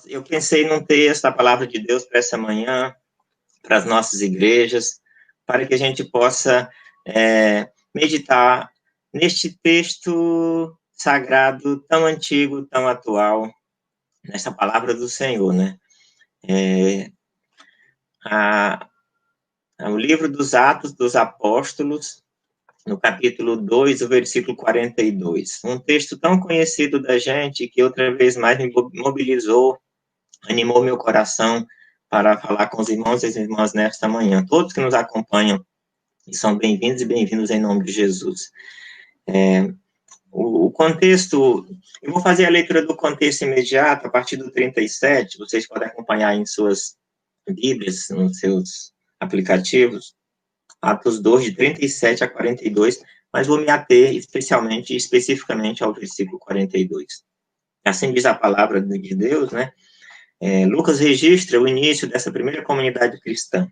Eu pensei num texto, a palavra de Deus para essa manhã, para as nossas igrejas, para que a gente possa meditar neste texto sagrado, tão antigo, tão atual, nessa palavra do Senhor, né? O livro dos Atos dos Apóstolos, no capítulo 2, o versículo 42. Um texto tão conhecido da gente que outra vez mais me mobilizou, animou meu coração para falar com os irmãos e as irmãs nesta manhã. Todos que nos acompanham são bem-vindos e bem-vindos em nome de Jesus. O contexto, eu vou fazer a leitura do contexto imediato a partir do 37, vocês podem acompanhar em suas Bíblias, nos seus aplicativos, Atos 2, de 37 a 42, mas vou me ater especificamente ao versículo 42. Assim diz a palavra de Deus, né? Lucas registra o início dessa primeira comunidade cristã.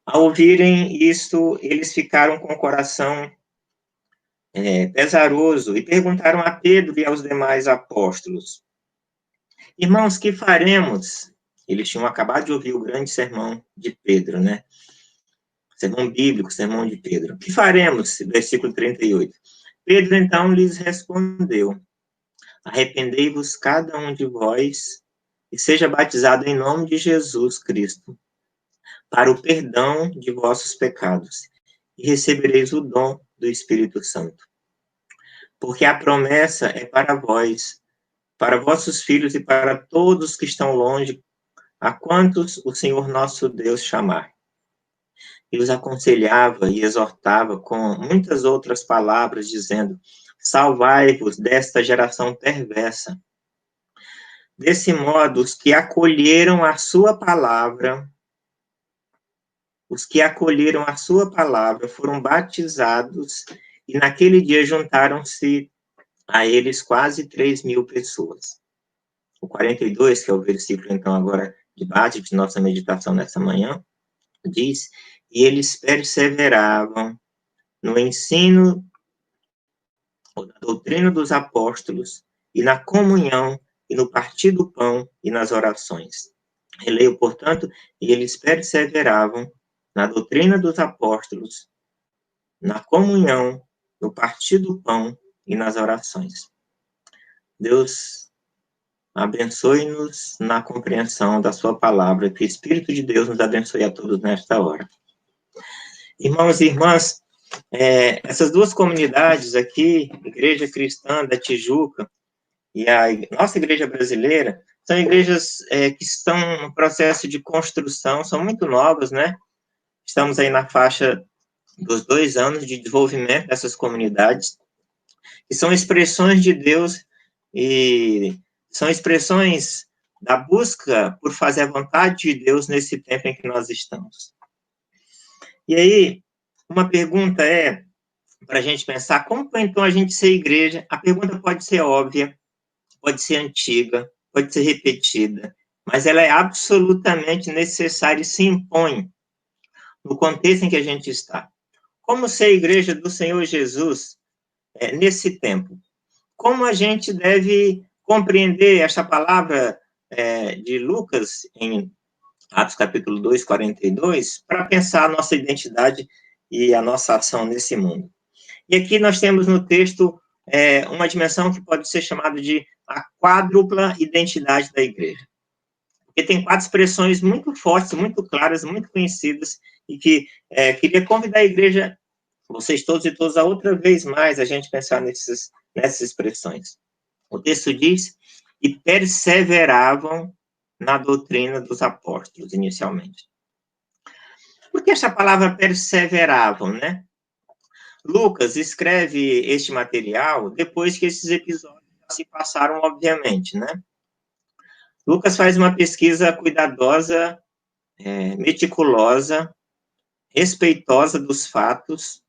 Ao ouvirem isto, eles ficaram com o coração pesaroso e perguntaram a Pedro e aos demais apóstolos: irmãos, que faremos? Eles tinham acabado de ouvir o grande sermão de Pedro, né? Sermão bíblico, sermão de Pedro. Que faremos? Versículo 38. Pedro, então, lhes respondeu: arrependei-vos cada um de vós e seja batizado em nome de Jesus Cristo, para o perdão de vossos pecados, e recebereis o dom do Espírito Santo. Porque a promessa é para vós, para vossos filhos e para todos que estão longe, a quantos o Senhor nosso Deus chamar. E os aconselhava e exortava com muitas outras palavras, dizendo: salvai-vos desta geração perversa. Desse modo, os que acolheram a sua palavra foram batizados, e naquele dia juntaram-se a eles quase 3.000 pessoas. O 42, que é o versículo, então, agora de base de nossa meditação nessa manhã, diz: e eles perseveravam no ensino, na doutrina dos apóstolos, e na comunhão, e no partir do pão, e nas orações. Releio, portanto, e eles perseveravam na doutrina dos apóstolos, na comunhão, no partir do pão e nas orações. Deus abençoe-nos na compreensão da sua palavra, que o Espírito de Deus nos abençoe a todos nesta hora. Irmãos e irmãs, essas duas comunidades aqui, Igreja Cristã da Tijuca e a nossa igreja brasileira, são igrejas que estão no processo de construção, são muito novas, né? Estamos aí na faixa dos 2 anos de desenvolvimento dessas comunidades, que são expressões de Deus e são expressões da busca por fazer a vontade de Deus nesse tempo em que nós estamos. E aí, uma pergunta para a gente pensar, como então a gente ser igreja? A pergunta pode ser óbvia, pode ser antiga, pode ser repetida, mas ela é absolutamente necessária e se impõe no contexto em que a gente está. Como ser a igreja do Senhor Jesus nesse tempo? Como a gente deve compreender esta palavra de Lucas, em Atos capítulo 2, 42, para pensar a nossa identidade e a nossa ação nesse mundo? E aqui nós temos no texto uma dimensão que pode ser chamada de a quádrupla identidade da igreja. Porque tem 4 expressões muito fortes, muito claras, muito conhecidas, e que queria convidar a igreja, vocês todos e todas, a outra vez mais a gente pensar nessas expressões. O texto diz: e perseveravam na doutrina dos apóstolos, inicialmente. Por que essa palavra perseveravam, né? Lucas escreve este material depois que esses episódios se passaram, obviamente, né? Lucas faz uma pesquisa cuidadosa, meticulosa, respeitosa dos fatos,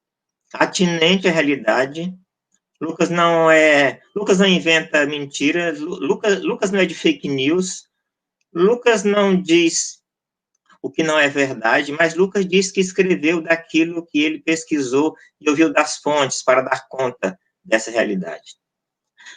atinente à realidade. Lucas não inventa mentiras, Lucas não é de fake news, Lucas não diz o que não é verdade, mas Lucas diz que escreveu daquilo que ele pesquisou e ouviu das fontes para dar conta dessa realidade.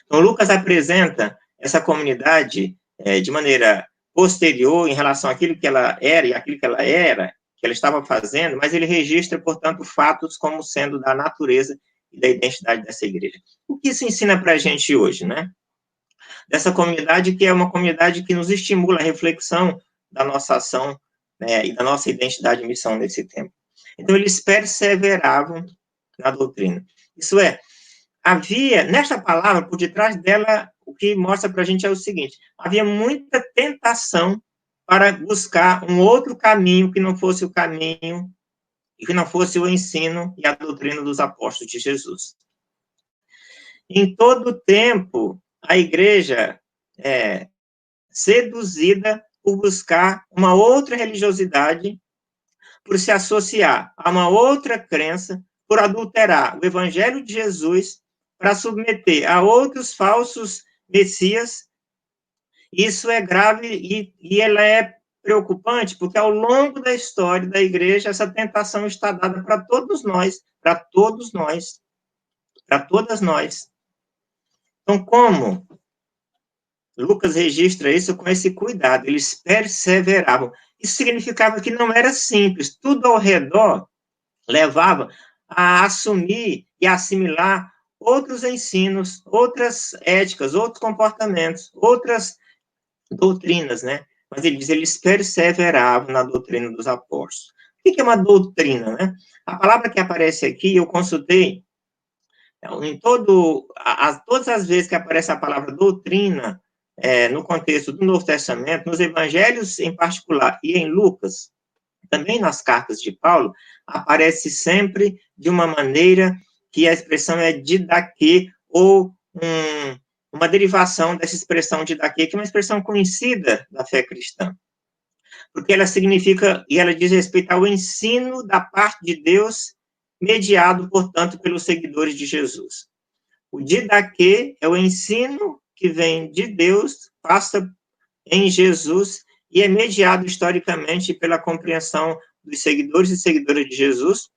Então, Lucas apresenta essa comunidade de maneira posterior em relação àquilo que ela era e aquilo que ela estava fazendo, mas ele registra, portanto, fatos como sendo da natureza e da identidade dessa igreja. O que isso ensina para a gente hoje, né? Dessa comunidade que é uma comunidade que nos estimula a reflexão da nossa ação, né, e da nossa identidade e missão nesse tempo. Então, eles perseveravam na doutrina. Isso é, havia, nesta palavra, por detrás dela, o que mostra para a gente é o seguinte: havia muita tentação para buscar um outro caminho que não fosse o caminho, e que não fosse o ensino e a doutrina dos apóstolos de Jesus. Em todo o tempo, a igreja é seduzida por buscar uma outra religiosidade, por se associar a uma outra crença, por adulterar o evangelho de Jesus para submeter a outros falsos messias. Isso é grave e ela é preocupante, porque ao longo da história da igreja, essa tentação está dada para todos nós, para todos nós, para todas nós. Então, como Lucas registra isso com esse cuidado, eles perseveravam. Isso significava que não era simples, tudo ao redor levava a assumir e assimilar outros ensinos, outras éticas, outros comportamentos, outras doutrinas, né? Mas ele diz, eles perseveravam na doutrina dos apóstolos. O que é uma doutrina, né? A palavra que aparece aqui, eu consultei, em todas as vezes que aparece a palavra doutrina, no contexto do Novo Testamento, nos evangelhos em particular, e em Lucas, também nas cartas de Paulo, aparece sempre de uma maneira que a expressão é didaquê, ou uma derivação dessa expressão didaquê, que é uma expressão conhecida da fé cristã. Porque ela significa, e ela diz respeito ao ensino da parte de Deus, mediado, portanto, pelos seguidores de Jesus. O didaquê é o ensino que vem de Deus, passa em Jesus, e é mediado historicamente pela compreensão dos seguidores e seguidoras de Jesus,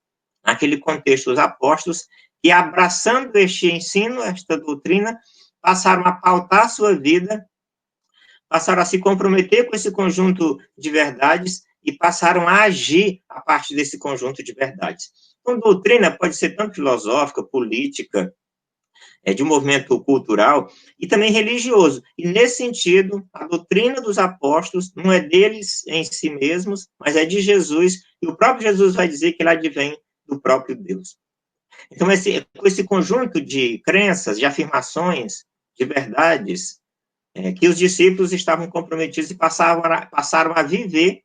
naquele contexto, os apóstolos, que abraçando este ensino, esta doutrina, passaram a pautar a sua vida, passaram a se comprometer com esse conjunto de verdades e passaram a agir a partir desse conjunto de verdades. Então, doutrina pode ser tanto filosófica, política, de um movimento cultural e também religioso. E, nesse sentido, a doutrina dos apóstolos não é deles em si mesmos, mas é de Jesus, e o próprio Jesus vai dizer que ela advém do próprio Deus. Então, com esse conjunto de crenças, de afirmações, de verdades, que os discípulos estavam comprometidos e passaram a viver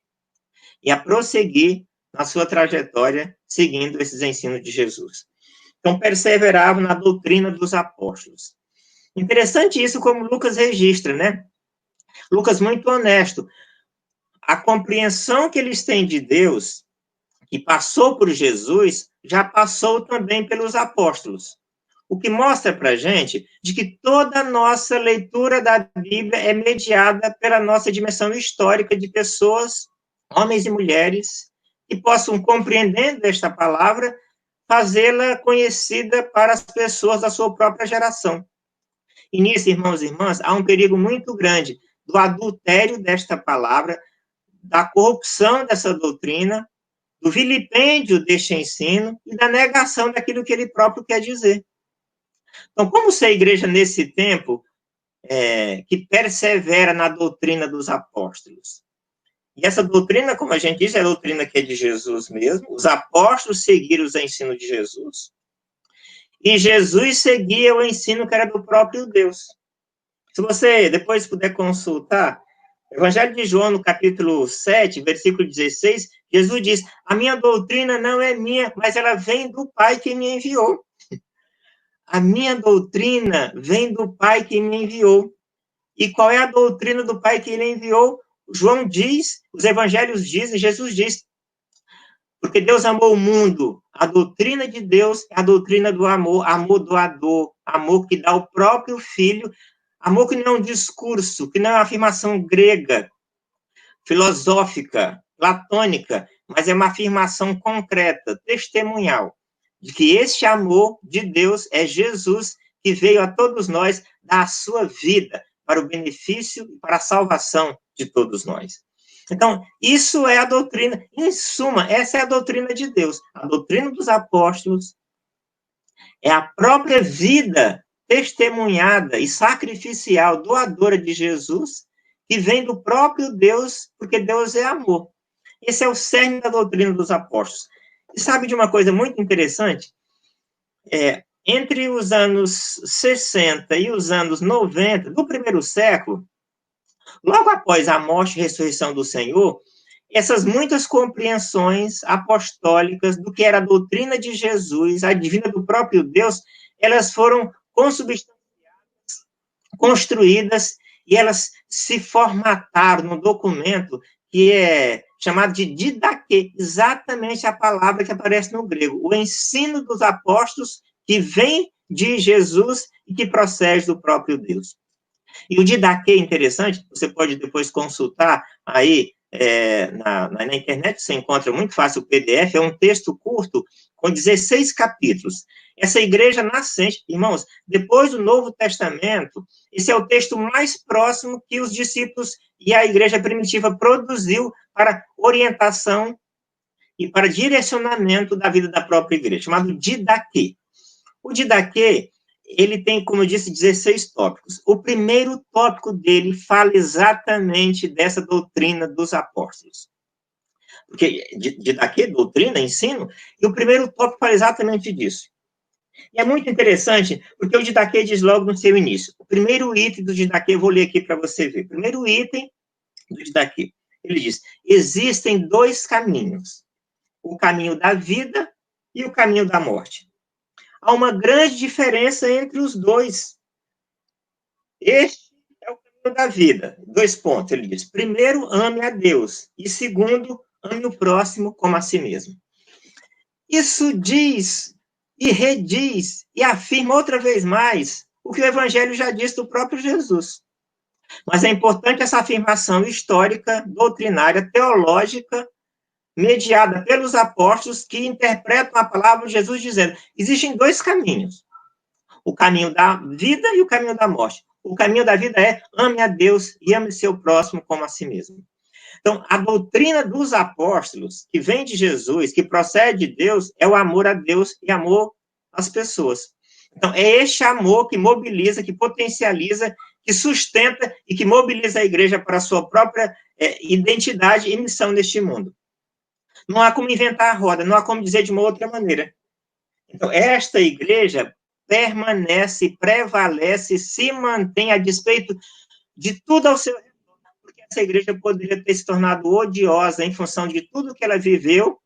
e a prosseguir na sua trajetória, seguindo esses ensinos de Jesus. Então, perseveravam na doutrina dos apóstolos. Interessante isso como Lucas registra, né? Lucas muito honesto. A compreensão que eles têm de Deus, que passou por Jesus, já passou também pelos apóstolos. O que mostra para a gente de que toda a nossa leitura da Bíblia é mediada pela nossa dimensão histórica de pessoas, homens e mulheres, que possam, compreendendo esta palavra, fazê-la conhecida para as pessoas da sua própria geração. E nisso, irmãos e irmãs, há um perigo muito grande do adultério desta palavra, da corrupção dessa doutrina, do vilipêndio deste ensino e da negação daquilo que ele próprio quer dizer. Então, como ser igreja nesse tempo que persevera na doutrina dos apóstolos? E essa doutrina, como a gente diz, é a doutrina que é de Jesus mesmo. Os apóstolos seguiram os ensinos de Jesus. E Jesus seguia o ensino que era do próprio Deus. Se você depois puder consultar, Evangelho de João, no capítulo 7, versículo 16, Jesus diz, a minha doutrina não é minha, mas ela vem do Pai que me enviou. A minha doutrina vem do Pai que me enviou. E qual é a doutrina do Pai que ele enviou? João diz, os evangelhos dizem, Jesus diz, porque Deus amou o mundo. A doutrina de Deus é a doutrina do amor, amor doador, amor que dá o próprio Filho, amor que não é um discurso, que não é uma afirmação grega, filosófica, platônica, mas é uma afirmação concreta, testemunhal, de que este amor de Deus é Jesus que veio a todos nós dar a sua vida, para o benefício e para a salvação de todos nós. Então, isso é a doutrina, em suma, essa é a doutrina de Deus. A doutrina dos apóstolos é a própria vida testemunhada e sacrificial, doadora de Jesus, que vem do próprio Deus, porque Deus é amor. Esse é o cerne da doutrina dos apóstolos. E sabe de uma coisa muito interessante? Entre os anos 60 e os anos 90 do primeiro século, logo após a morte e ressurreição do Senhor, essas muitas compreensões apostólicas do que era a doutrina de Jesus, a divina do próprio Deus, elas foram consubstanciadas, construídas, e elas se formataram no documento que é chamado de didaquê, exatamente a palavra que aparece no grego, o ensino dos apóstolos que vem de Jesus e que procede do próprio Deus. E o didaquê é interessante, você pode depois consultar aí na internet, você encontra muito fácil o PDF, é um texto curto com 16 capítulos. Essa igreja nascente, irmãos, depois do Novo Testamento, esse é o texto mais próximo que os discípulos e a igreja primitiva produziu para orientação e para direcionamento da vida da própria igreja, chamado didaquê. O didaquê, ele tem, como eu disse, 16 tópicos. O primeiro tópico dele fala exatamente dessa doutrina dos apóstolos. Porque didaquê, doutrina, ensino, e o primeiro tópico fala exatamente disso. E é muito interessante, porque o didaquê diz logo no seu início. O primeiro item do didaquê, eu vou ler aqui para você ver. O primeiro item do didaquê, ele diz, existem dois caminhos, o caminho da vida e o caminho da morte. Há uma grande diferença entre os dois. Este é o caminho da vida. 2 pontos, ele diz. Primeiro, ame a Deus. E segundo, ame o próximo como a si mesmo. Isso diz e rediz e afirma outra vez mais o que o Evangelho já disse do próprio Jesus. Mas é importante essa afirmação histórica, doutrinária, teológica, mediada pelos apóstolos que interpretam a palavra de Jesus dizendo, existem dois caminhos, o caminho da vida e o caminho da morte. O caminho da vida é ame a Deus e ame seu próximo como a si mesmo. Então, a doutrina dos apóstolos, que vem de Jesus, que procede de Deus, é o amor a Deus e amor às pessoas. Então, é este amor que mobiliza, que potencializa, que sustenta e que mobiliza a igreja para a sua própria identidade e missão neste mundo. Não há como inventar a roda, não há como dizer de uma outra maneira. Então, esta igreja permanece, prevalece, se mantém a despeito de tudo ao seu redor, porque essa igreja poderia ter se tornado odiosa em função de tudo que ela viveu,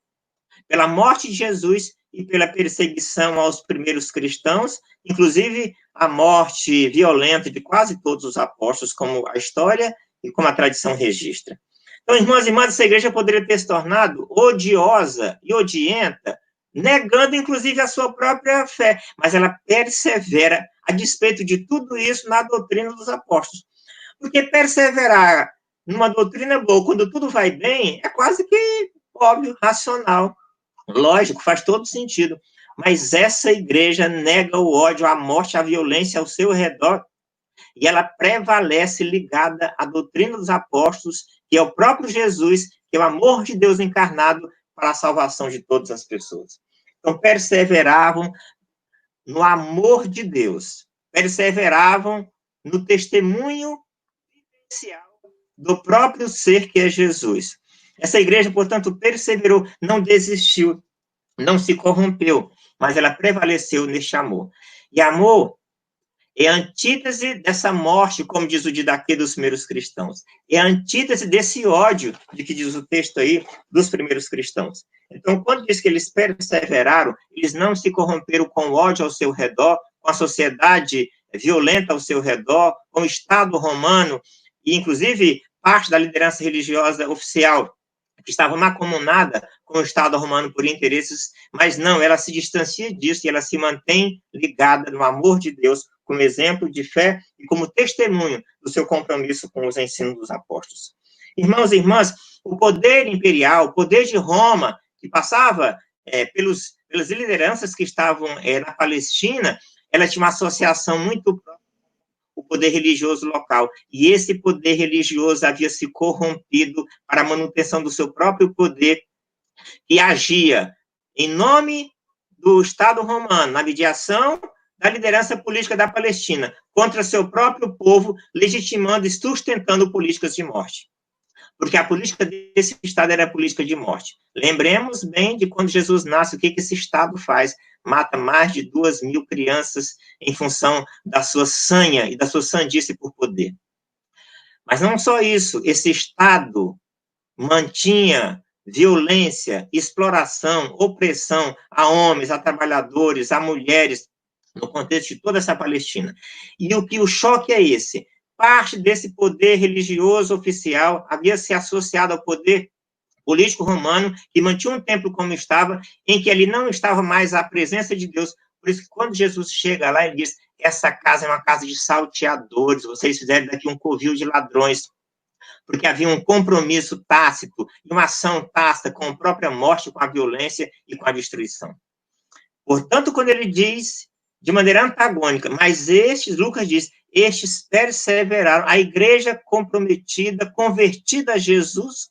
pela morte de Jesus e pela perseguição aos primeiros cristãos, inclusive a morte violenta de quase todos os apóstolos, como a história e como a tradição registra. Então, irmãos e irmãs, essa igreja poderia ter se tornado odiosa e odienta, negando, inclusive, a sua própria fé, mas ela persevera, a despeito de tudo isso, na doutrina dos apóstolos. Porque perseverar numa doutrina boa, quando tudo vai bem, é quase que óbvio, racional, lógico, faz todo sentido. Mas essa igreja nega o ódio, a morte, a violência ao seu redor, e ela prevalece ligada à doutrina dos apóstolos, que é o próprio Jesus, que é o amor de Deus encarnado para a salvação de todas as pessoas. Então, perseveravam no amor de Deus, perseveravam no testemunho vivencial do próprio ser que é Jesus. Essa igreja, portanto, perseverou, não desistiu, não se corrompeu, mas ela prevaleceu neste amor. E amor é a antítese dessa morte, como diz o didaquê dos primeiros cristãos. É a antítese desse ódio, de que diz o texto aí, dos primeiros cristãos. Então, quando diz que eles perseveraram, eles não se corromperam com ódio ao seu redor, com a sociedade violenta ao seu redor, com o Estado romano, e, inclusive, parte da liderança religiosa oficial, que estava macomunada com o Estado romano por interesses, mas não, ela se distancia disso e ela se mantém ligada no amor de Deus, como exemplo de fé e como testemunho do seu compromisso com os ensinos dos apóstolos. Irmãos e irmãs, o poder imperial, o poder de Roma, que passava pelas lideranças que estavam na Palestina, ela tinha uma associação muito próxima com o poder religioso local. E esse poder religioso havia se corrompido para a manutenção do seu próprio poder, e agia em nome do Estado romano, na mediação da liderança política da Palestina, contra seu próprio povo, legitimando e sustentando políticas de morte. Porque a política desse Estado era a política de morte. Lembremos bem de quando Jesus nasce, o que esse Estado faz? Mata mais de 2.000 crianças em função da sua sanha e da sua sandice por poder. Mas não só isso, esse Estado mantinha violência, exploração, opressão a homens, a trabalhadores, a mulheres, no contexto de toda essa Palestina. E o choque é esse. Parte desse poder religioso oficial havia se associado ao poder político romano, que mantinha um templo como estava, em que ali não estava mais a presença de Deus. Por isso que quando Jesus chega lá, ele diz, essa casa é uma casa de salteadores, vocês fizeram daqui um covil de ladrões, porque havia um compromisso tácito, uma ação tácita com a própria morte, com a violência e com a destruição. Portanto, quando ele diz, de maneira antagônica, mas estes, Lucas diz, estes perseveraram, a igreja comprometida, convertida a Jesus,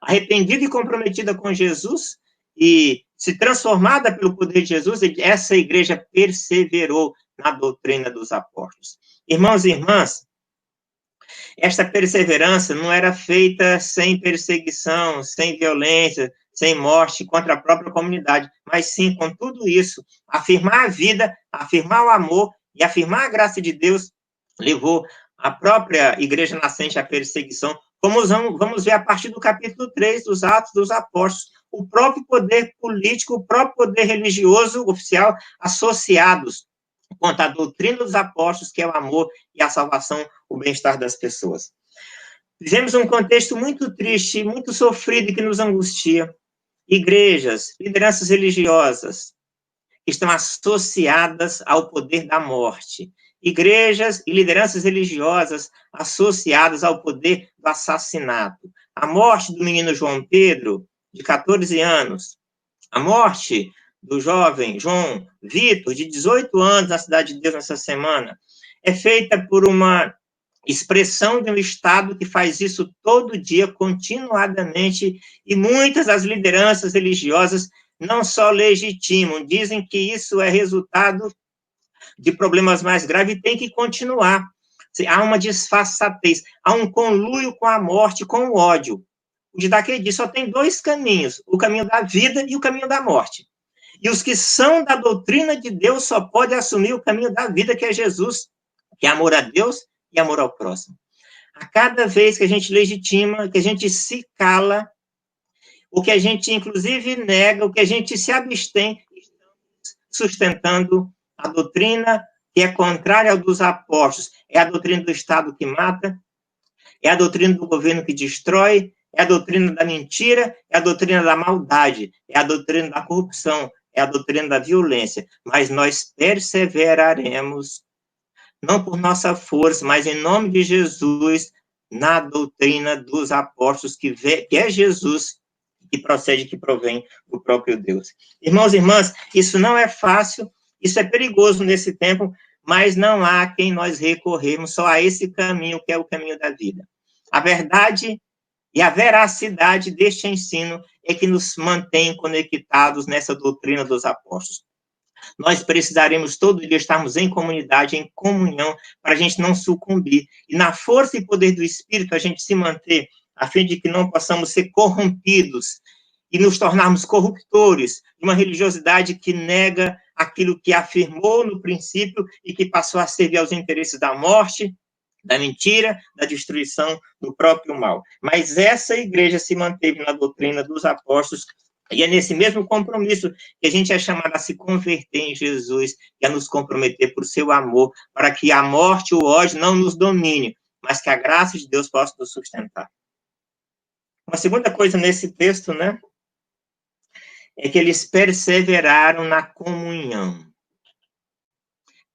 arrependida e comprometida com Jesus, e se transformada pelo poder de Jesus, essa igreja perseverou na doutrina dos apóstolos. Irmãos e irmãs, esta perseverança não era feita sem perseguição, sem violência, sem morte contra a própria comunidade, mas sim, com tudo isso, afirmar a vida, afirmar o amor e afirmar a graça de Deus levou a própria igreja nascente à perseguição, como vamos ver a partir do capítulo 3 dos Atos dos Apóstolos, o próprio poder político, o próprio poder religioso oficial associados quanto à doutrina dos apóstolos, que é o amor e a salvação, o bem-estar das pessoas. Vivemos um contexto muito triste, muito sofrido e que nos angustia. Igrejas, lideranças religiosas, que estão associadas ao poder da morte. Igrejas e lideranças religiosas associadas ao poder do assassinato. A morte do menino João Pedro, de 14 anos. A morte do jovem João Vitor, de 18 anos, na Cidade de Deus, nessa semana, é feita por uma expressão de um Estado que faz isso todo dia, continuadamente, e muitas das lideranças religiosas não só legitimam, dizem que isso é resultado de problemas mais graves e tem que continuar. Há uma disfarçatez, há um conluio com a morte, com o ódio. O Didaquê diz, só tem dois caminhos, o caminho da vida e o caminho da morte. E os que são da doutrina de Deus só podem assumir o caminho da vida, que é Jesus, que é amor a Deus e amor ao próximo. A cada vez que a gente legitima, que a gente se cala, o que a gente, inclusive, nega, o que a gente se abstém, sustentando a doutrina que é contrária ao dos apóstolos. É a doutrina do Estado que mata, é a doutrina do governo que destrói, é a doutrina da mentira, é a doutrina da maldade, é a doutrina da corrupção, é a doutrina da violência. Mas nós perseveraremos, não por nossa força, mas em nome de Jesus, na doutrina dos apóstolos, que é Jesus, que procede, que provém do próprio Deus. Irmãos e irmãs, isso não é fácil, isso é perigoso nesse tempo, mas não há quem nós recorrermos só a esse caminho, que é o caminho da vida. A verdade e a veracidade deste ensino é que nos mantém conectados nessa doutrina dos apóstolos. Nós precisaremos todo dia estarmos em comunidade, em comunhão, para a gente não sucumbir. E na força e poder do Espírito, a gente se manter, a fim de que não possamos ser corrompidos e nos tornarmos corruptores de uma religiosidade que nega aquilo que afirmou no princípio e que passou a servir aos interesses da morte, da mentira, da destruição, do próprio mal. Mas essa igreja se manteve na doutrina dos apóstolos, e é nesse mesmo compromisso que a gente é chamado a se converter em Jesus e a nos comprometer por seu amor, para que a morte e o ódio não nos domine, mas que a graça de Deus possa nos sustentar. Uma segunda coisa nesse texto, né, é que eles perseveraram na comunhão.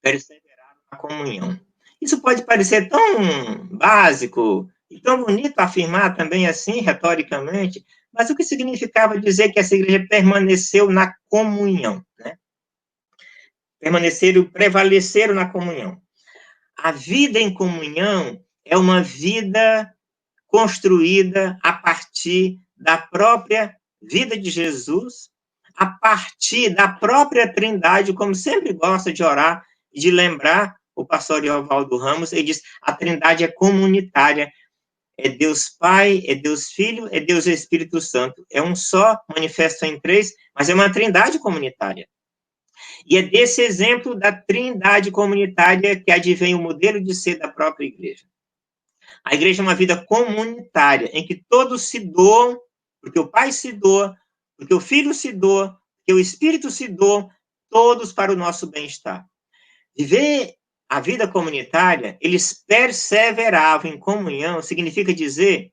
Perseveraram na comunhão. Isso pode parecer tão básico e tão bonito afirmar também assim, retoricamente, mas o que significava dizer que essa igreja permaneceu na comunhão, né? Prevaleceram na comunhão. A vida em comunhão é uma vida construída a partir da própria vida de Jesus, a partir da própria Trindade, como sempre gosta de orar e de lembrar o pastor Eovaldo Ramos, ele diz, a Trindade é comunitária, é Deus Pai, é Deus Filho, é Deus Espírito Santo. É um só, manifesto em três, mas é uma trindade comunitária. E é desse exemplo da trindade comunitária que advém o modelo de ser da própria igreja. A igreja é uma vida comunitária, em que todos se doam, porque o Pai se doa, porque o Filho se doa, porque o Espírito se doa, todos para o nosso bem-estar. Viver a vida comunitária, eles perseveravam em comunhão, significa dizer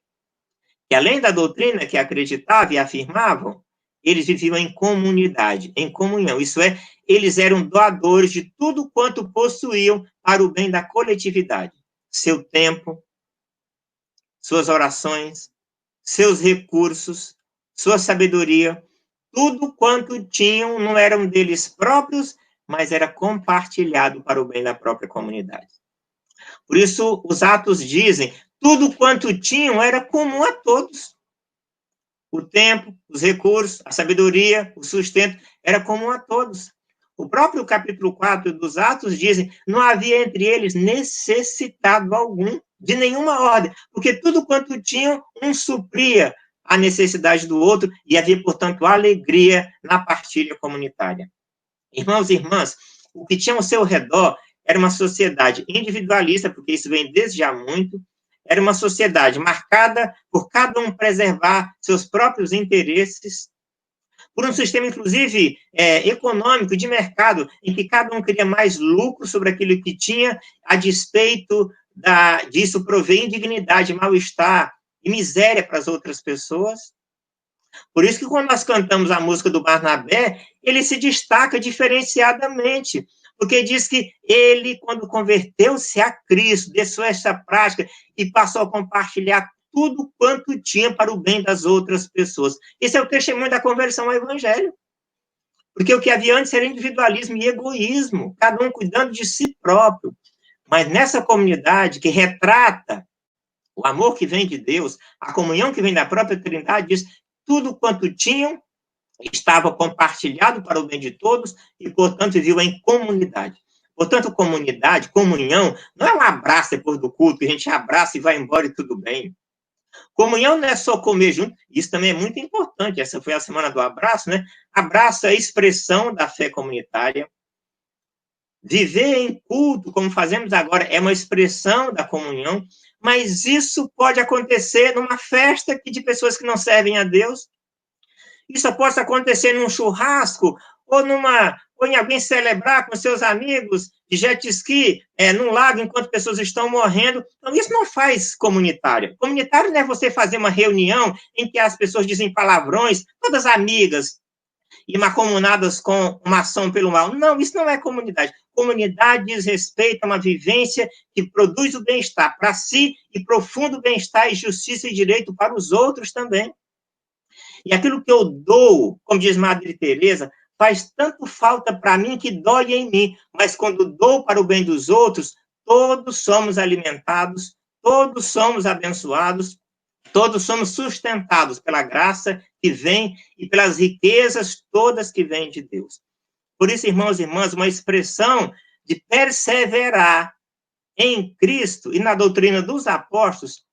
que, além da doutrina que acreditavam e afirmavam, eles viviam em comunidade, em comunhão. Isso é, eles eram doadores de tudo quanto possuíam para o bem da coletividade. Seu tempo, suas orações, seus recursos, sua sabedoria, tudo quanto tinham não eram deles próprios, mas era compartilhado para o bem da própria comunidade. Por isso, os Atos dizem, tudo quanto tinham era comum a todos. O tempo, os recursos, a sabedoria, o sustento, era comum a todos. O próprio capítulo 4 dos Atos dizem, não havia entre eles necessitado algum, de nenhuma ordem, porque tudo quanto tinham, um supria a necessidade do outro, e havia, portanto, alegria na partilha comunitária. Irmãos e irmãs, o que tinha ao seu redor era uma sociedade individualista, porque isso vem desde já muito, era uma sociedade marcada por cada um preservar seus próprios interesses, por um sistema, inclusive, econômico, de mercado, em que cada um queria mais lucro sobre aquilo que tinha, a despeito disso prover indignidade, mal-estar e miséria para as outras pessoas. Por isso que quando nós cantamos a música do Barnabé, ele se destaca diferenciadamente, porque diz que ele, quando converteu-se a Cristo, deixou essa prática e passou a compartilhar tudo quanto tinha para o bem das outras pessoas. Esse é o testemunho da conversão ao Evangelho. Porque o que havia antes era individualismo e egoísmo, cada um cuidando de si próprio. Mas nessa comunidade que retrata o amor que vem de Deus, a comunhão que vem da própria Trindade, diz tudo quanto tinham estava compartilhado para o bem de todos e, portanto, viviam em comunidade. Portanto, comunidade, comunhão, não é um abraço depois do culto, que a gente abraça e vai embora e tudo bem. Comunhão não é só comer junto, isso também é muito importante, essa foi a semana do abraço, né? Abraço é a expressão da fé comunitária. Viver em culto, como fazemos agora, é uma expressão da comunhão, mas isso pode acontecer numa festa de pessoas que não servem a Deus. Isso pode acontecer num churrasco, ou em alguém celebrar com seus amigos de jet ski, num lago, enquanto pessoas estão morrendo. Então, isso não faz comunitário. Comunitário não é você fazer uma reunião em que as pessoas dizem palavrões, todas amigas, e macomunadas com uma ação pelo mal. Não, isso não é comunidade. Comunidade diz respeito a uma vivência que produz o bem-estar para si e profundo bem-estar e justiça e direito para os outros também. E aquilo que eu dou, como diz Madre Teresa, faz tanto falta para mim que dói em mim, mas quando dou para o bem dos outros, todos somos alimentados, todos somos abençoados, todos somos sustentados pela graça que vem e pelas riquezas todas que vêm de Deus. Por isso, irmãos e irmãs, uma expressão de perseverar em Cristo e na doutrina dos apóstolos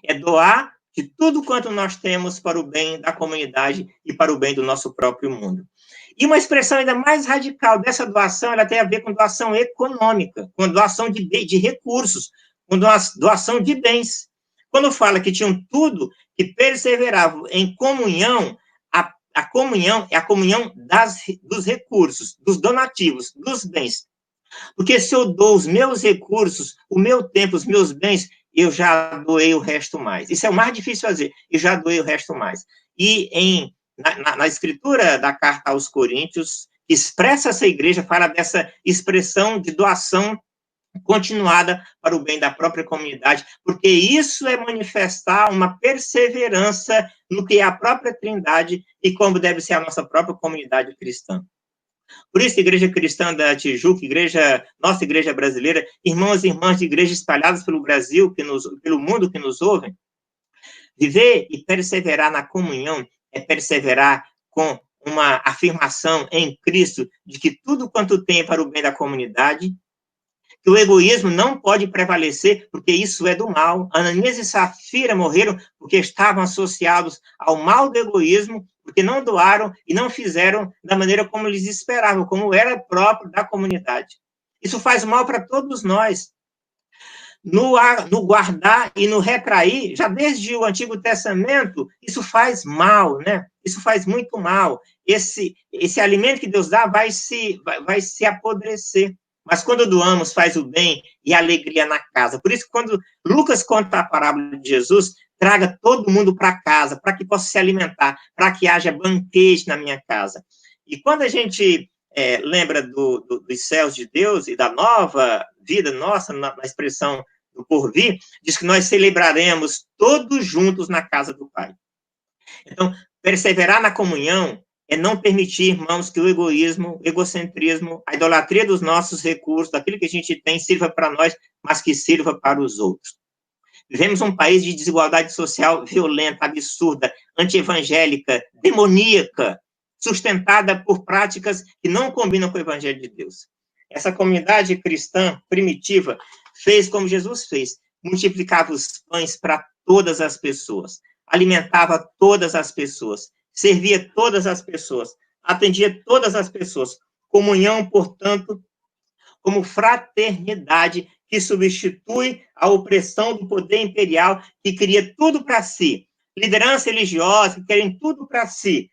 é doar de tudo quanto nós temos para o bem da comunidade e para o bem do nosso próprio mundo. E uma expressão ainda mais radical dessa doação, ela tem a ver com doação econômica, com doação de recursos, com doação de bens. Quando fala que tinham tudo, que perseveravam em comunhão, a comunhão é a comunhão dos recursos, dos donativos, dos bens. Porque se eu dou os meus recursos, o meu tempo, os meus bens, eu já doei o resto mais. Isso é o mais difícil fazer, eu já doei o resto mais. E na escritura da carta aos Coríntios, expressa essa igreja, fala dessa expressão de doação continuada para o bem da própria comunidade, porque isso é manifestar uma perseverança no que é a própria Trindade e como deve ser a nossa própria comunidade cristã. Por isso, Igreja Cristã da Tijuca, nossa igreja brasileira, irmãos e irmãs de igrejas espalhadas pelo Brasil, pelo mundo que nos ouvem, viver e perseverar na comunhão é perseverar com uma afirmação em Cristo de que tudo quanto tem é para o bem da comunidade, que o egoísmo não pode prevalecer, porque isso é do mal. Ananias e Safira morreram porque estavam associados ao mal do egoísmo, porque não doaram e não fizeram da maneira como eles esperavam, como era próprio da comunidade. Isso faz mal para todos nós. No guardar e no retrair, já desde o Antigo Testamento, isso faz mal, né? Isso faz muito mal. Esse alimento que Deus dá vai se apodrecer. Mas quando doamos, faz o bem e a alegria na casa. Por isso, quando Lucas conta a parábola de Jesus, traga todo mundo para casa, para que possa se alimentar, para que haja banquete na minha casa. E quando a gente lembra dos céus de Deus e da nova vida nossa, na expressão do porvir, diz que nós celebraremos todos juntos na casa do Pai. Então, perseverar na comunhão é não permitir, irmãos, que o egoísmo, o egocentrismo, a idolatria dos nossos recursos, daquilo que a gente tem, sirva para nós, mas que sirva para os outros. Vivemos um país de desigualdade social violenta, absurda, antievangélica, demoníaca, sustentada por práticas que não combinam com o evangelho de Deus. Essa comunidade cristã primitiva fez como Jesus fez, multiplicava os pães para todas as pessoas, alimentava todas as pessoas, servia todas as pessoas, atendia todas as pessoas. Comunhão, portanto, como fraternidade que substitui a opressão do poder imperial que queria tudo para si. Liderança religiosa que querem tudo para si,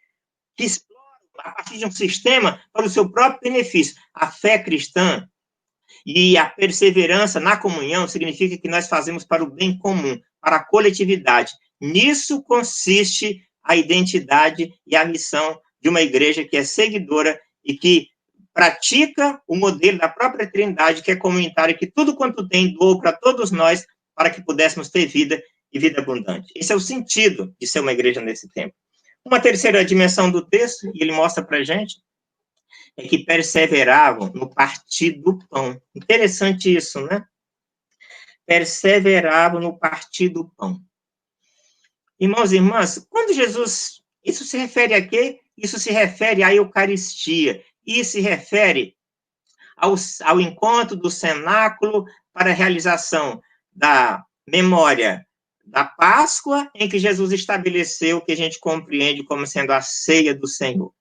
que exploram a partir de um sistema para o seu próprio benefício. A fé cristã e a perseverança na comunhão significa que nós fazemos para o bem comum, para a coletividade. Nisso consiste a identidade e a missão de uma igreja que é seguidora e que pratica o modelo da própria Trindade, que é comunitária, que tudo quanto tem doou para todos nós, para que pudéssemos ter vida e vida abundante. Esse é o sentido de ser uma igreja nesse tempo. Uma terceira dimensão do texto, e ele mostra para a gente, é que perseveravam no partir do pão. Interessante isso, né? Perseveravam no partir do pão. Irmãos e irmãs, quando Jesus... Isso se refere a quê? Isso se refere à Eucaristia. Isso se refere ao encontro do cenáculo para a realização da memória da Páscoa, em que Jesus estabeleceu o que a gente compreende como sendo a ceia do Senhor.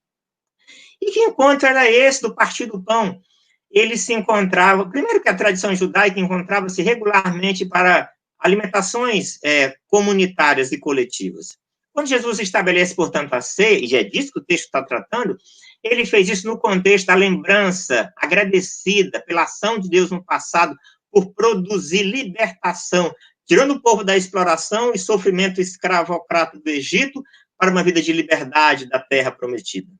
E que encontro era esse do partir do pão? Ele se encontrava, primeiro que a tradição judaica encontrava-se regularmente para alimentações comunitárias e coletivas. Quando Jesus estabelece, portanto, a ceia, e é disso que o texto está tratando, ele fez isso no contexto da lembrança agradecida pela ação de Deus no passado por produzir libertação, tirando o povo da exploração e sofrimento escravocrata do Egito para uma vida de liberdade da terra prometida.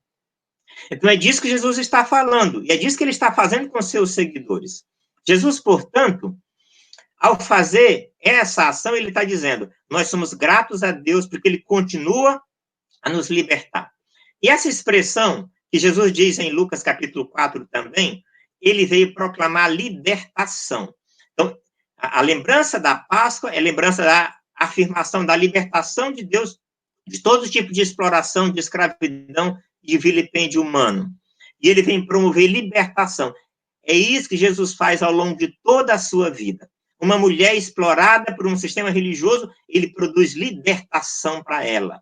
Então, é disso que Jesus está falando, e é disso que ele está fazendo com seus seguidores. Jesus, portanto, ao fazer essa ação, ele está dizendo, nós somos gratos a Deus porque ele continua a nos libertar. E essa expressão que Jesus diz em Lucas capítulo 4 também, ele veio proclamar libertação. Então, a lembrança da Páscoa é lembrança da afirmação da libertação de Deus de todo tipo de exploração, de escravidão, de vilipêndio humano. E ele vem promover libertação. É isso que Jesus faz ao longo de toda a sua vida. Uma mulher explorada por um sistema religioso, ele produz libertação para ela.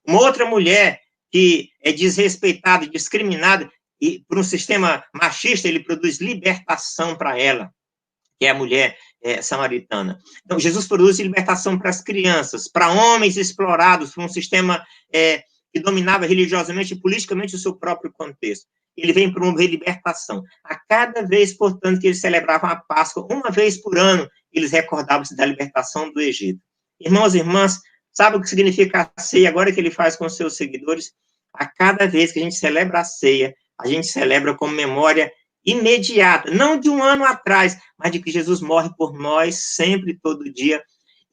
Uma outra mulher que é desrespeitada, discriminada, e por um sistema machista, ele produz libertação para ela, que é a mulher samaritana. Então, Jesus produz libertação para as crianças, para homens explorados por um sistema que dominava religiosamente e politicamente o seu próprio contexto. Ele vem promover libertação. A cada vez, portanto, que eles celebravam a Páscoa, uma vez por ano, eles recordavam-se da libertação do Egito. Irmãos e irmãs, sabe o que significa a ceia agora que ele faz com seus seguidores? A cada vez que a gente celebra a ceia, a gente celebra com memória imediata, não de um ano atrás, mas de que Jesus morre por nós sempre, todo dia.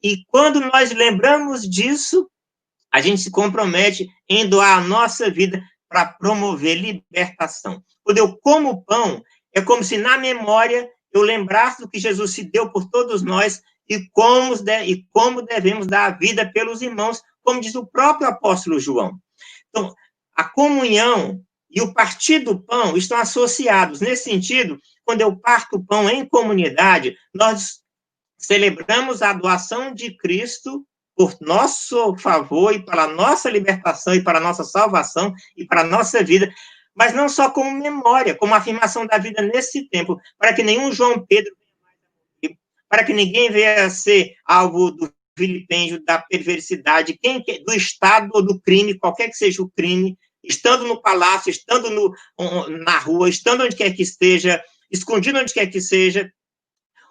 E quando nós lembramos disso, a gente se compromete em doar a nossa vida para promover libertação. Quando eu como o pão, é como se na memória eu lembrasse do que Jesus se deu por todos nós e como devemos dar a vida pelos irmãos, como diz o próprio apóstolo João. Então, a comunhão e o partir do pão estão associados. Nesse sentido, quando eu parto o pão em comunidade, nós celebramos a doação de Cristo por nosso favor e para a nossa libertação e para a nossa salvação e para a nossa vida, mas não só como memória, como afirmação da vida nesse tempo, para que nenhum João Pedro, para que ninguém venha a ser alvo do vilipêndio, da perversidade, do Estado ou do crime, qualquer que seja o crime, estando no palácio, estando na rua, estando onde quer que esteja, escondido onde quer que seja,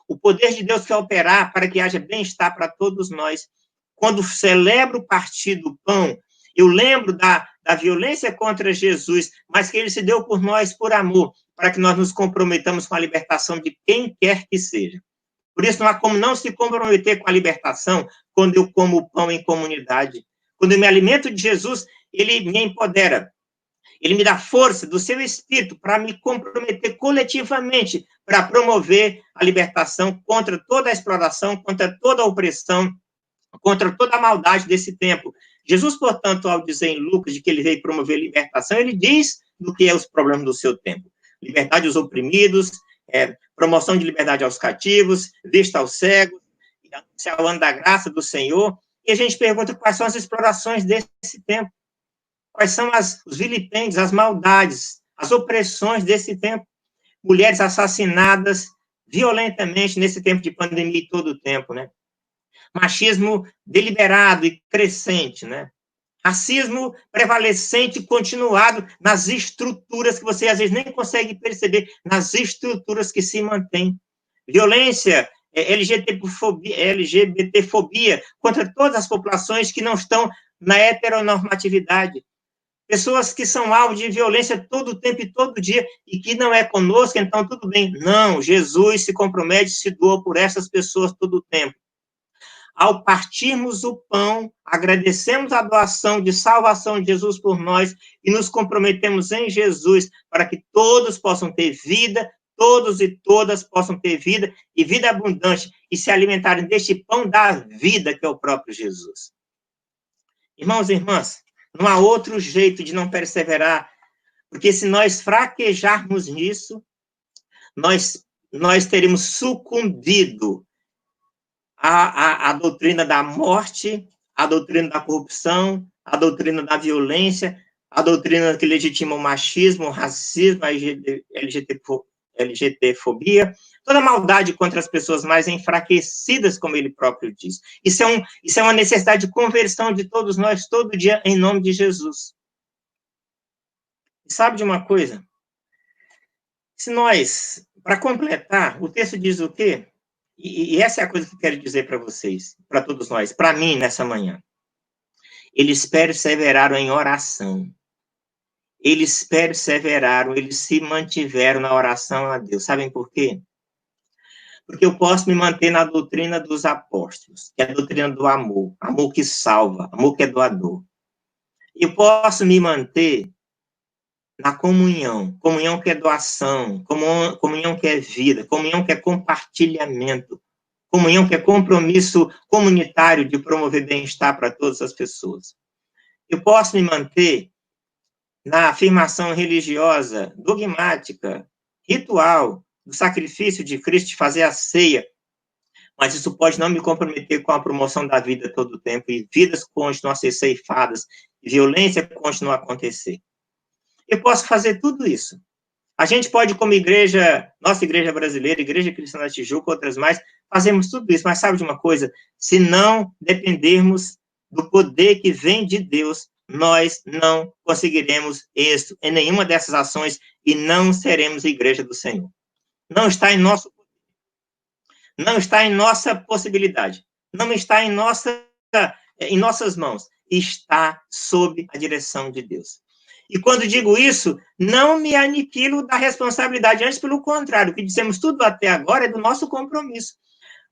o poder de Deus quer operar para que haja bem-estar para todos nós. Quando celebro o partir do pão, eu lembro da violência contra Jesus, mas que ele se deu por nós por amor, para que nós nos comprometamos com a libertação de quem quer que seja. Por isso, não há como não se comprometer com a libertação quando eu como o pão em comunidade. Quando eu me alimento de Jesus, ele me empodera. Ele me dá força do seu espírito para me comprometer coletivamente para promover a libertação contra toda a exploração, contra toda a opressão, contra toda a maldade desse tempo. Jesus, portanto, ao dizer em Lucas de que ele veio promover libertação, ele diz do que é os problemas do seu tempo. Liberdade aos oprimidos, promoção de liberdade aos cativos, vista aos cegos, anunciar o ano da graça do Senhor. E a gente pergunta quais são as explorações desse tempo. Quais são os vilipêndios, as maldades, as opressões desse tempo? Mulheres assassinadas violentamente nesse tempo de pandemia e todo o tempo, né? Machismo deliberado e crescente, né? Racismo prevalecente e continuado nas estruturas que você, às vezes, nem consegue perceber, nas estruturas que se mantêm. Violência, LGBTfobia contra todas as populações que não estão na heteronormatividade. Pessoas que são alvo de violência todo o tempo e todo dia, e que não é conosco, então tudo bem. Não, Jesus se compromete, se doa por essas pessoas todo o tempo. Ao partirmos o pão, agradecemos a doação de salvação de Jesus por nós e nos comprometemos em Jesus para que todos possam ter vida, todos e todas possam ter vida e vida abundante e se alimentarem deste pão da vida que é o próprio Jesus. Irmãos e irmãs, não há outro jeito de não perseverar, porque se nós fraquejarmos nisso, nós teremos sucumbido à doutrina da morte, à doutrina da corrupção, à doutrina da violência, à doutrina que legitima o machismo, o racismo, a LGBTfobia, toda a maldade contra as pessoas mais enfraquecidas, como ele próprio diz. Isso é uma necessidade de conversão de todos nós, todo dia, em nome de Jesus. E sabe de uma coisa? Se nós, para completar, o texto diz o quê? E essa é a coisa que eu quero dizer para vocês, para todos nós, para mim, nessa manhã. Eles perseveraram em oração. Eles perseveraram, eles se mantiveram na oração a Deus. Sabem por quê? Porque eu posso me manter na doutrina dos apóstolos, que é a doutrina do amor, amor que salva, amor que é doador. Eu posso me manter na comunhão, comunhão que é doação, comunhão que é vida, comunhão que é compartilhamento, comunhão que é compromisso comunitário de promover bem-estar para todas as pessoas. Eu posso me manter na afirmação religiosa, dogmática, ritual, do sacrifício de Cristo, de fazer a ceia, mas isso pode não me comprometer com a promoção da vida todo o tempo, e vidas continuam a ser ceifadas, e violência continua a acontecer. Eu posso fazer tudo isso. A gente pode, como igreja, nossa igreja brasileira, Igreja Cristã da Tijuca, outras mais, fazemos tudo isso, mas sabe de uma coisa? Se não dependermos do poder que vem de Deus, nós não conseguiremos êxito em nenhuma dessas ações e não seremos igreja do Senhor. Não está em nosso poder. Não está em nossa possibilidade. Não está em nossas mãos. Está sob a direção de Deus. E quando digo isso, não me aniquilo da responsabilidade, antes pelo contrário, o que dissemos tudo até agora é do nosso compromisso.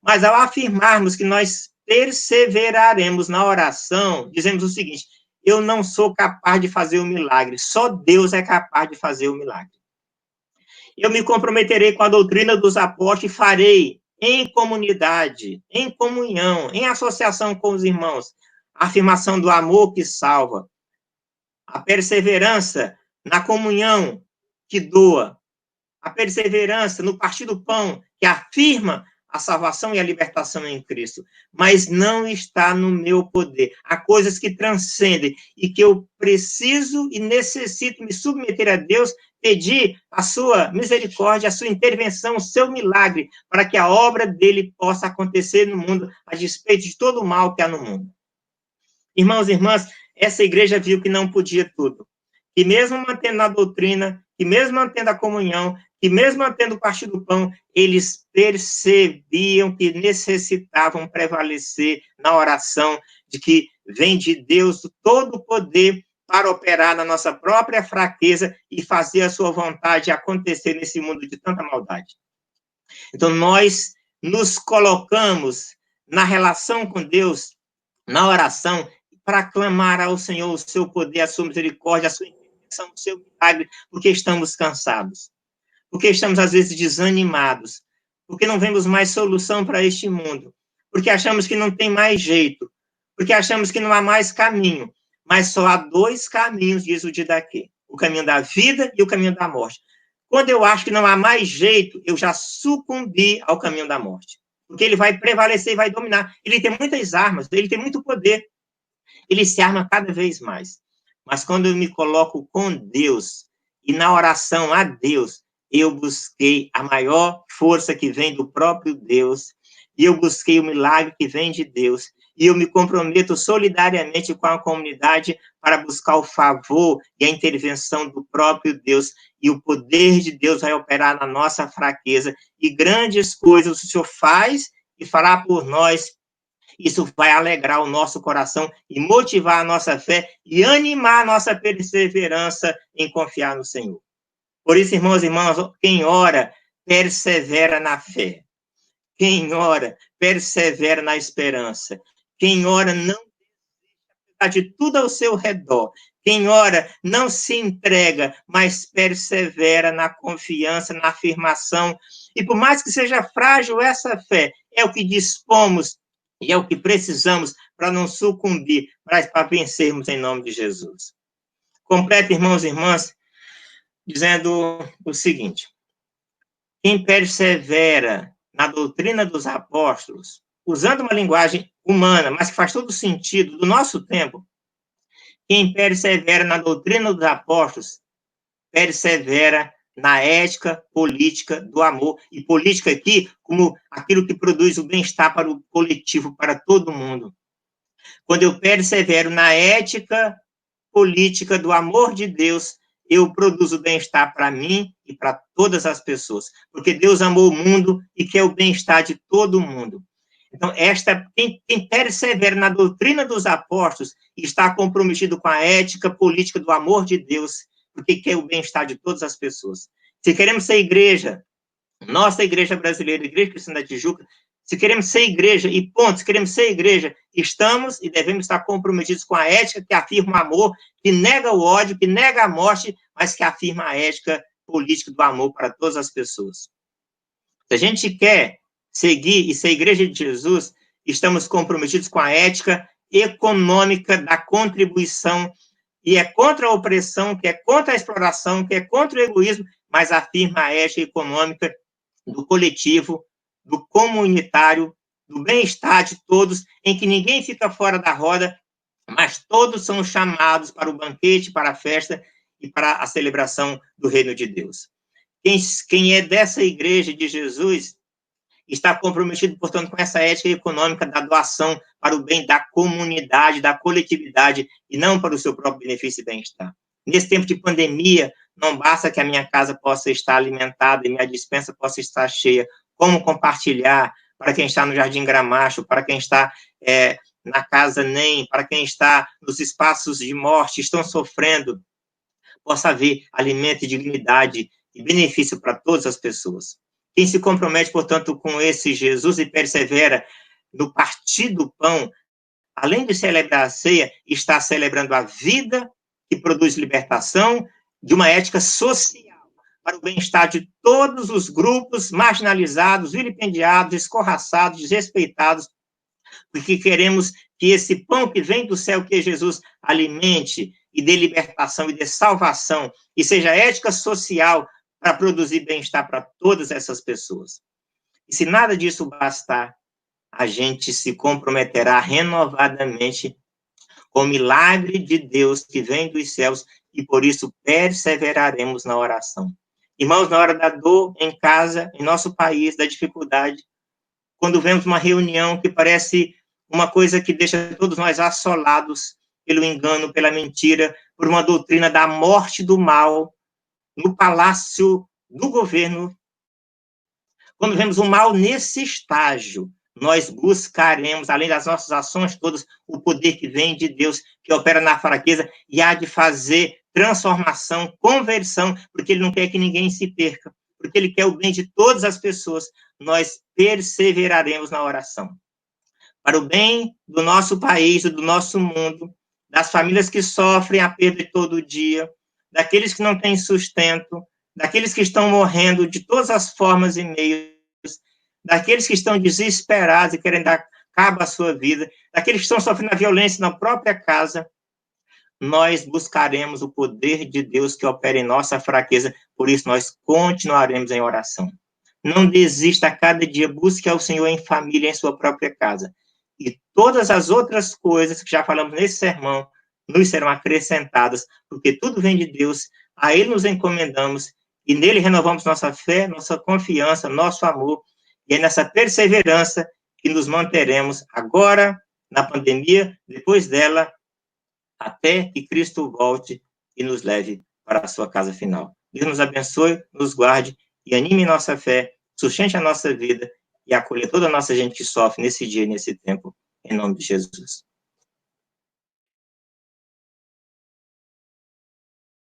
Mas ao afirmarmos que nós perseveraremos na oração, dizemos o seguinte: eu não sou capaz de fazer o milagre. Só Deus é capaz de fazer o milagre. Eu me comprometerei com a doutrina dos apóstolos e farei em comunidade, em comunhão, em associação com os irmãos, a afirmação do amor que salva, a perseverança na comunhão que doa, a perseverança no partir do pão que afirma a salvação e a libertação em Cristo, mas não está no meu poder. Há coisas que transcendem e que eu preciso e necessito me submeter a Deus, pedir a sua misericórdia, a sua intervenção, o seu milagre, para que a obra dele possa acontecer no mundo, a despeito de todo o mal que há no mundo. Irmãos e irmãs, essa igreja viu que não podia tudo, que mesmo mantendo a doutrina, que mesmo mantendo a comunhão, que mesmo mantendo o partir do pão, eles percebiam que necessitavam prevalecer na oração, de que vem de Deus todo o poder para operar na nossa própria fraqueza e fazer a sua vontade acontecer nesse mundo de tanta maldade. Então, nós nos colocamos na relação com Deus, na oração, para clamar ao Senhor o seu poder, a sua misericórdia, a sua intervenção, o seu milagre, porque estamos cansados, porque estamos, às vezes, desanimados, porque não vemos mais solução para este mundo, porque achamos que não tem mais jeito, porque achamos que não há mais caminho, mas só há dois caminhos, diz o Didaquê, o caminho da vida e o caminho da morte. Quando eu acho que não há mais jeito, eu já sucumbi ao caminho da morte, porque ele vai prevalecer e vai dominar. Ele tem muitas armas, ele tem muito poder, ele se arma cada vez mais. Mas quando eu me coloco com Deus e na oração a Deus, eu busquei a maior força que vem do próprio Deus, e eu busquei o milagre que vem de Deus, e eu me comprometo solidariamente com a comunidade para buscar o favor e a intervenção do próprio Deus, e o poder de Deus vai operar na nossa fraqueza, e grandes coisas o Senhor faz e fará por nós. Isso vai alegrar o nosso coração e motivar a nossa fé e animar a nossa perseverança em confiar no Senhor. Por isso, irmãos e irmãs, quem ora, persevera na fé. Quem ora, persevera na esperança. Quem ora, não de tudo ao seu redor. Quem ora, não se entrega, mas persevera na confiança, na afirmação. E por mais que seja frágil essa fé, é o que dispomos e é o que precisamos para não sucumbir, mas para vencermos em nome de Jesus. Completa, irmãos e irmãs, dizendo o seguinte: quem persevera na doutrina dos apóstolos, usando uma linguagem humana, mas que faz todo sentido do nosso tempo, quem persevera na doutrina dos apóstolos, persevera na ética política do amor. E política aqui, como aquilo que produz o bem-estar para o coletivo, para todo mundo. Quando eu persevero na ética política do amor de Deus, eu produzo bem-estar para mim e para todas as pessoas. Porque Deus amou o mundo e quer o bem-estar de todo mundo. Então, quem persevera na doutrina dos apóstolos está comprometido com a ética política do amor de Deus, porque quer o bem-estar de todas as pessoas. Se queremos ser igreja, nossa igreja brasileira, Igreja Cristã da Tijuca, se queremos ser igreja, e ponto, se queremos ser igreja, estamos e devemos estar comprometidos com a ética que afirma o amor, que nega o ódio, que nega a morte, mas que afirma a ética política do amor para todas as pessoas. Se a gente quer seguir e ser igreja de Jesus, estamos comprometidos com a ética econômica da contribuição, e é contra a opressão, que é contra a exploração, que é contra o egoísmo, mas afirma a ética econômica do coletivo, do comunitário, do bem-estar de todos, em que ninguém fica fora da roda, mas todos são chamados para o banquete, para a festa e para a celebração do reino de Deus. Quem é dessa igreja de Jesus está comprometido, portanto, com essa ética econômica da doação para o bem da comunidade, da coletividade, e não para o seu próprio benefício e bem-estar. Nesse tempo de pandemia, não basta que a minha casa possa estar alimentada e minha despensa possa estar cheia. Como compartilhar para quem está no Jardim Gramacho, para quem está na Casa NEM, para quem está nos espaços de morte, estão sofrendo, possa haver alimento e dignidade e benefício para todas as pessoas. Quem se compromete, portanto, com esse Jesus e persevera no partir do pão, além de celebrar a ceia, está celebrando a vida que produz libertação de uma ética social, para o bem-estar de todos os grupos marginalizados, vilipendiados, escorraçados, desrespeitados, porque queremos que esse pão que vem do céu, que Jesus alimente e dê libertação e dê salvação, e seja ética social para produzir bem-estar para todas essas pessoas. E se nada disso bastar, a gente se comprometerá renovadamente com o milagre de Deus que vem dos céus, e por isso perseveraremos na oração. Irmãos, na hora da dor, em casa, em nosso país, da dificuldade, quando vemos uma reunião que parece uma coisa que deixa todos nós assolados pelo engano, pela mentira, por uma doutrina da morte do mal, no palácio do governo, quando vemos o mal nesse estágio, nós buscaremos, além das nossas ações todas, o poder que vem de Deus, que opera na fraqueza e há de fazer transformação, conversão, porque Ele não quer que ninguém se perca, porque Ele quer o bem de todas as pessoas. Nós perseveraremos na oração. Para o bem do nosso país, do nosso mundo, das famílias que sofrem a perda todo dia, daqueles que não têm sustento, daqueles que estão morrendo de todas as formas e meios, daqueles que estão desesperados e querem dar cabo à sua vida, daqueles que estão sofrendo a violência na própria casa, nós buscaremos o poder de Deus que opera em nossa fraqueza, por isso nós continuaremos em oração. Não desista a cada dia, busque ao Senhor em família, em sua própria casa. E todas as outras coisas que já falamos nesse sermão, nos serão acrescentadas, porque tudo vem de Deus, a Ele nos encomendamos, e nele renovamos nossa fé, nossa confiança, nosso amor, e é nessa perseverança que nos manteremos agora, na pandemia, depois dela, até que Cristo volte e nos leve para a sua casa final. Deus nos abençoe, nos guarde e anime nossa fé, sustente a nossa vida e acolha toda a nossa gente que sofre nesse dia e nesse tempo, em nome de Jesus.